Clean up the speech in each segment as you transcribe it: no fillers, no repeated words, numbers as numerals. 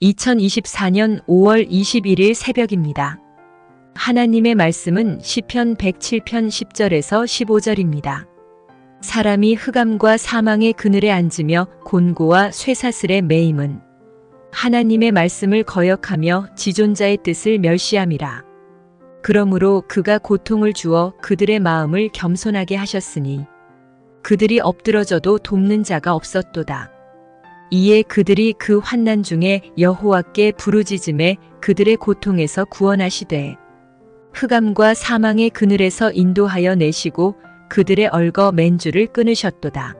2024년 5월 21일 새벽입니다. 하나님의 말씀은 시편 107편 10절에서 15절입니다. 사람이 흑암과 사망의 그늘에 앉으며 곤고와 쇠사슬에 매임은 하나님의 말씀을 거역하며 지존자의 뜻을 멸시함이라. 그러므로 그가 고통을 주어 그들의 마음을 겸손하게 하셨으니 그들이 엎드러져도 돕는 자가 없었도다. 이에 그들이 그 환난 중에 여호와께 부르짖음에 그들의 고통에서 구원하시되 흑암과 사망의 그늘에서 인도하여 내시고 그들의 얼거 맨줄을 끊으셨도다.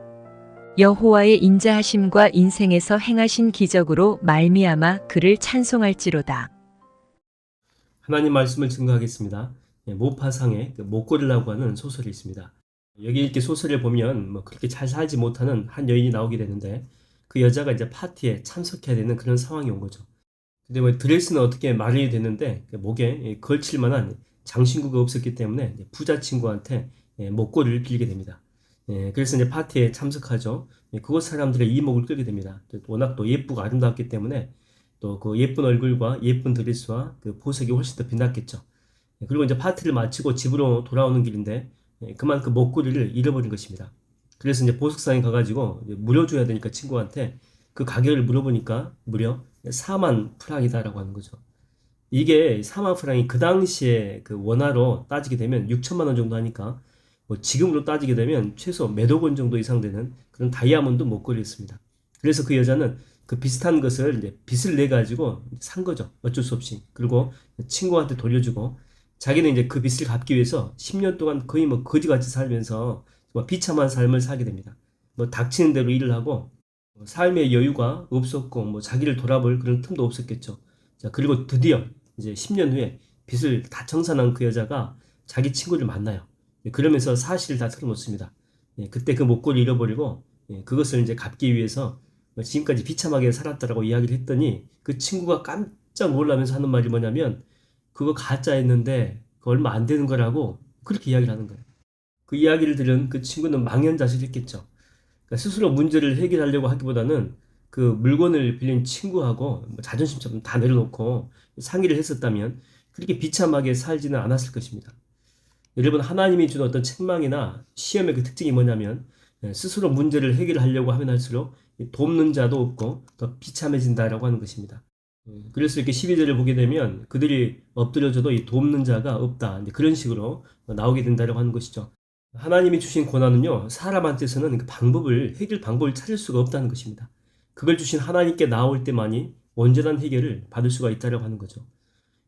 여호와의 인자하심과 인생에서 행하신 기적으로 말미암아 그를 찬송할지로다. 하나님 말씀을 증거하겠습니다. 모파상의 목고리라고 하는 소설이 있습니다. 여기 이렇게 소설을 보면 그렇게 잘 살지 못하는 한 여인이 나오게 되는데 그 여자가 이제 파티에 참석해야 되는 그런 상황이 온 거죠. 근데 드레스는 어떻게 마련이 됐는데 목에 걸칠 만한 장신구가 없었기 때문에 부자 친구한테 목걸이를 빌게 됩니다. 그래서 이제 파티에 참석하죠. 그곳 사람들의 이목을 끌게 됩니다. 워낙 또 예쁘고 아름다웠기 때문에 또 그 예쁜 얼굴과 예쁜 드레스와 그 보석이 훨씬 더 빛났겠죠. 그리고 이제 파티를 마치고 집으로 돌아오는 길인데 그만 그 목걸이를 잃어버린 것입니다. 그래서 이제 보석상에 가가지고 물어줘야 되니까 친구한테 그 가격을 물어보니까 무려 4만 프랑이다라고 하는 거죠. 이게 4만 프랑이 그 당시에 그 원화로 따지게 되면 6천만 원 정도 하니까 지금으로 따지게 되면 최소 몇억 원 정도 이상 되는 그런 다이아몬드 목걸이였습니다. 그래서 그 여자는 그 비슷한 것을 이제 빚을 내 가지고 산 거죠. 어쩔 수 없이. 그리고 친구한테 돌려주고 자기는 이제 그 빚을 갚기 위해서 10년 동안 거의 거지같이 살면서 비참한 삶을 살게 됩니다. 닥치는 대로 일을 하고 삶의 여유가 없었고 자기를 돌아볼 그런 틈도 없었겠죠. 자, 그리고 드디어 이제 10년 후에 빚을 다 청산한 그 여자가 자기 친구를 만나요. 그러면서 사실을 다 털어놓습니다. 그때 그 목걸이 잃어버리고 그것을 이제 갚기 위해서 지금까지 비참하게 살았다라고 이야기를 했더니 그 친구가 깜짝 놀라면서 하는 말이 뭐냐면 그거 가짜였는데 그거 얼마 안 되는 거라고 그렇게 이야기를 하는 거예요. 그 이야기를 들은 그 친구는 망연자실했겠죠. 그러니까 스스로 문제를 해결하려고 하기보다는 그 물건을 빌린 친구하고 자존심처럼 다 내려놓고 상의를 했었다면 그렇게 비참하게 살지는 않았을 것입니다. 여러분, 하나님이 준 어떤 책망이나 시험의 그 특징이 뭐냐면 스스로 문제를 해결하려고 하면 할수록 돕는 자도 없고 더 비참해진다라고 하는 것입니다. 그래서 이렇게 12절을 보게 되면 그들이 엎드려져도 이 돕는 자가 없다. 그런 식으로 나오게 된다라고 하는 것이죠. 하나님이 주신 고난은요, 사람한테서는 그 해결 방법을 찾을 수가 없다는 것입니다. 그걸 주신 하나님께 나올 때만이 온전한 해결을 받을 수가 있다라고 하는 거죠.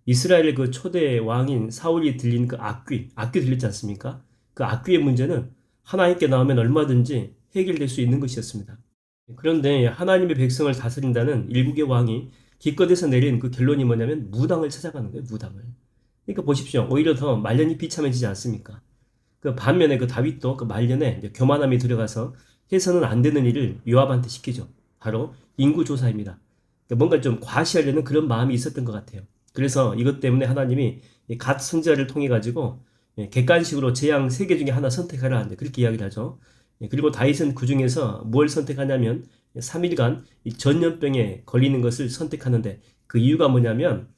이스라엘의 그 초대 왕인 사울이 들린 그 악귀 들렸지 않습니까? 그 악귀의 문제는 하나님께 나오면 얼마든지 해결될 수 있는 것이었습니다. 그런데 하나님의 백성을 다스린다는 일국의 왕이 기껏해서 내린 그 결론이 뭐냐면 무당을 찾아가는 거예요, 무당을. 그러니까 보십시오. 오히려 더 말년이 비참해지지 않습니까? 그 반면에 그 다윗도 그 말년에 교만함이 들어가서 해서는 안 되는 일을 요압한테 시키죠. 바로 인구조사입니다. 그러니까 뭔가 좀 과시하려는 그런 마음이 있었던 것 같아요. 그래서 이것 때문에 하나님이 갓 선지자를 통해 가지고 객관식으로 재앙 3개 중에 하나 선택하라 그렇게 이야기를 하죠. 그리고 다윗은 그 중에서 뭘 선택하냐면 3일간 전염병에 걸리는 것을 선택하는데 그 이유가 뭐냐면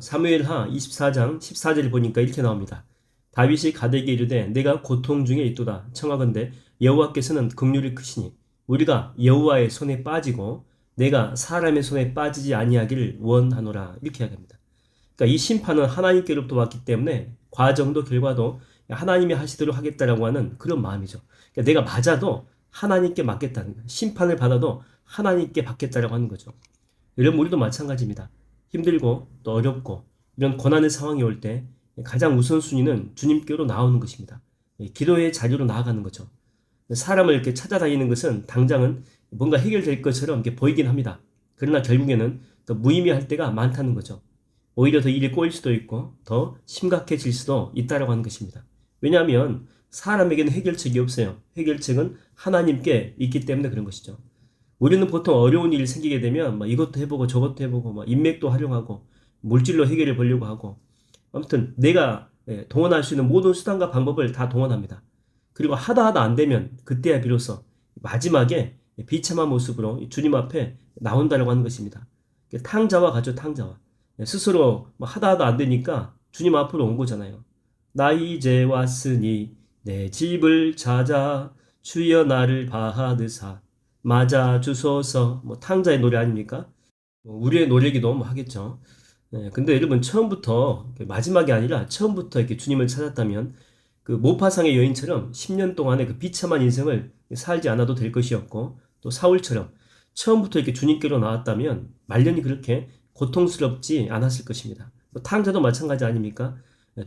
사무엘하 24장 14절을 보니까 이렇게 나옵니다. 다윗이 가드에게 이르되 내가 고통 중에 있도다 청하건대 여호와께서는 긍휼이 크시니 우리가 여호와의 손에 빠지고 내가 사람의 손에 빠지지 아니하기를 원하노라 이렇게 이야기합니다. 그러니까 이 심판은 하나님께로부터 왔기 때문에 과정도 결과도 하나님이 하시도록 하겠다라고 하는 그런 마음이죠. 그러니까 내가 맞아도 하나님께 맡겠다는 거예요. 심판을 받아도 하나님께 받겠다라고 하는 거죠. 여러분, 우리도 마찬가지입니다. 힘들고 또 어렵고 이런 고난의 상황이 올 때 가장 우선순위는 주님께로 나오는 것입니다. 기도의 자리로 나아가는 거죠. 사람을 이렇게 찾아다니는 것은 당장은 뭔가 해결될 것처럼 이렇게 보이긴 합니다. 그러나 결국에는 더 무의미할 때가 많다는 거죠. 오히려 더 일이 꼬일 수도 있고 더 심각해질 수도 있다라고 하는 것입니다. 왜냐하면 사람에게는 해결책이 없어요. 해결책은 하나님께 있기 때문에 그런 것이죠. 우리는 보통 어려운 일이 생기게 되면 이것도 해보고 저것도 해보고 인맥도 활용하고 물질로 해결해 보려고 하고 아무튼 내가 동원할 수 있는 모든 수단과 방법을 다 동원합니다. 그리고 하다 안 되면 그때야 비로소 마지막에 비참한 모습으로 주님 앞에 나온다라고 하는 것입니다. 탕자와 같죠, 탕자와. 스스로 뭐 하다 안 되니까 주님 앞으로 온 거잖아요. 나 이제 왔으니 내 집을 찾아 주여 나를 받으사 맞아 주소서. 뭐 탕자의 노래 아닙니까? 우리의 노래기도 뭐 하겠죠. 근데 여러분 처음부터 마지막이 아니라 처음부터 이렇게 주님을 찾았다면 그 모파상의 여인처럼 10년 동안의 그 비참한 인생을 살지 않아도 될 것이었고, 또 사울처럼 처음부터 이렇게 주님께로 나왔다면 말년이 그렇게 고통스럽지 않았을 것입니다. 뭐 탕자도 마찬가지 아닙니까?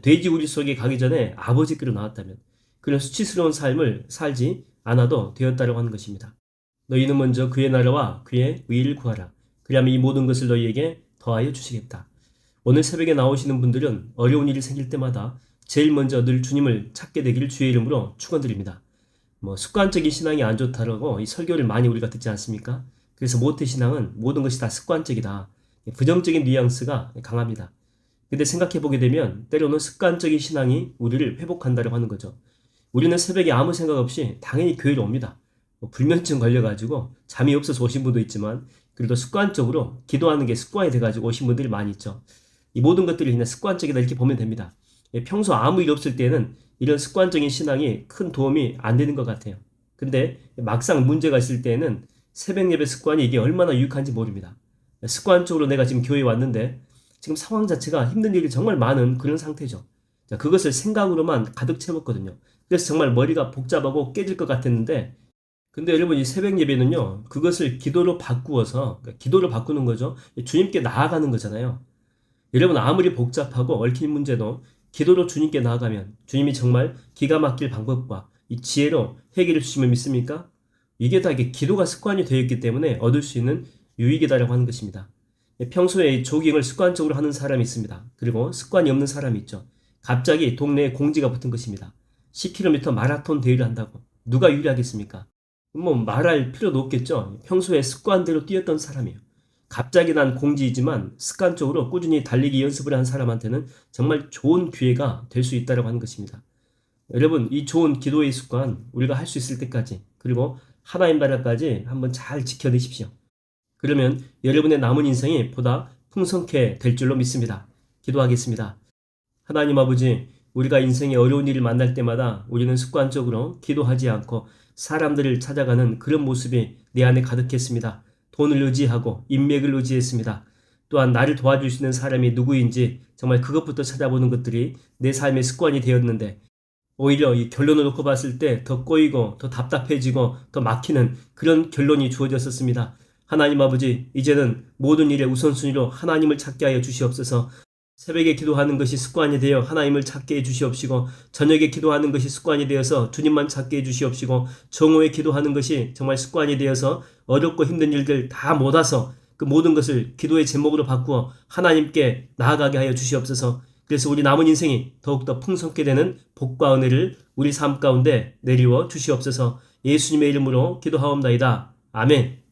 돼지우리 속에 가기 전에 아버지께로 나왔다면 그런 수치스러운 삶을 살지 않아도 되었다라고 하는 것입니다. 너희는 먼저 그의 나라와 그의 의를 구하라. 그리하면 이 모든 것을 너희에게 더하여 주시겠다. 오늘 새벽에 나오시는 분들은 어려운 일이 생길 때마다 제일 먼저 늘 주님을 찾게 되기를 주의 이름으로 축원드립니다. 뭐 습관적인 신앙이 안 좋다라고 이 설교를 많이 우리가 듣지 않습니까? 그래서 모태신앙은 모든 것이 다 습관적이다. 부정적인 뉘앙스가 강합니다. 근데 생각해 보게 되면 때로는 습관적인 신앙이 우리를 회복한다고 하는 거죠. 우리는 새벽에 아무 생각 없이 당연히 교회로 옵니다. 뭐 불면증 걸려가지고 잠이 없어서 오신 분도 있지만 그래도 습관적으로 기도하는 게 습관이 돼가지고 오신 분들이 많이 있죠. 이 모든 것들이 그냥 습관적이다 이렇게 보면 됩니다. 평소 아무 일 없을 때는 이런 습관적인 신앙이 큰 도움이 안 되는 것 같아요. 근데 막상 문제가 있을 때는 새벽 예배 습관이 이게 얼마나 유익한지 모릅니다. 습관적으로 내가 지금 교회에 왔는데 지금 상황 자체가 힘든 일이 정말 많은 그런 상태죠. 자, 그것을 생각으로만 가득 채웠거든요. 그래서 정말 머리가 복잡하고 깨질 것 같았는데, 근데 여러분 이 새벽 예배는요, 그것을 기도로 바꾸어서, 그러니까 기도로 바꾸는 거죠. 주님께 나아가는 거잖아요. 여러분 아무리 복잡하고 얽힌 문제도 기도로 주님께 나아가면 주님이 정말 기가 막힐 방법과 이 지혜로 해결해 주시면 믿습니까? 이게 다 이게 기도가 습관이 되어 있기 때문에 얻을 수 있는 유익이다라고 하는 것입니다. 평소에 조깅을 습관적으로 하는 사람이 있습니다. 그리고 습관이 없는 사람이 있죠. 갑자기 동네에 공지가 붙은 것입니다. 10km 마라톤 대회를 한다고. 누가 유리하겠습니까? 뭐 말할 필요도 없겠죠. 평소에 습관대로 뛰었던 사람이에요. 갑자기 난 공지이지만 습관적으로 꾸준히 달리기 연습을 한 사람한테는 정말 좋은 기회가 될 수 있다고 하는 것입니다. 여러분 이 좋은 기도의 습관 우리가 할 수 있을 때까지, 그리고 하나님 나라까지 한번 잘 지켜내십시오. 그러면 여러분의 남은 인생이 보다 풍성케 될 줄로 믿습니다. 기도하겠습니다. 하나님 아버지, 우리가 인생의 어려운 일을 만날 때마다 우리는 습관적으로 기도하지 않고 사람들을 찾아가는 그런 모습이 내 안에 가득했습니다. 돈을 의지하고 인맥을 의지했습니다. 또한 나를 도와줄 수 있는 사람이 누구인지 정말 그것부터 찾아보는 것들이 내 삶의 습관이 되었는데, 오히려 이 결론을 놓고 봤을 때 더 꼬이고 더 답답해지고 더 막히는 그런 결론이 주어졌었습니다. 하나님 아버지, 이제는 모든 일의 우선순위로 하나님을 찾게 하여 주시옵소서. 새벽에 기도하는 것이 습관이 되어 하나님을 찾게 해 주시옵시고, 저녁에 기도하는 것이 습관이 되어서 주님만 찾게 해 주시옵시고, 정오에 기도하는 것이 정말 습관이 되어서 어렵고 힘든 일들 다 모아서 그 모든 것을 기도의 제목으로 바꾸어 하나님께 나아가게 하여 주시옵소서. 그래서 우리 남은 인생이 더욱더 풍성케 되는 복과 은혜를 우리 삶 가운데 내리워 주시옵소서. 예수님의 이름으로 기도하옵나이다. 아멘.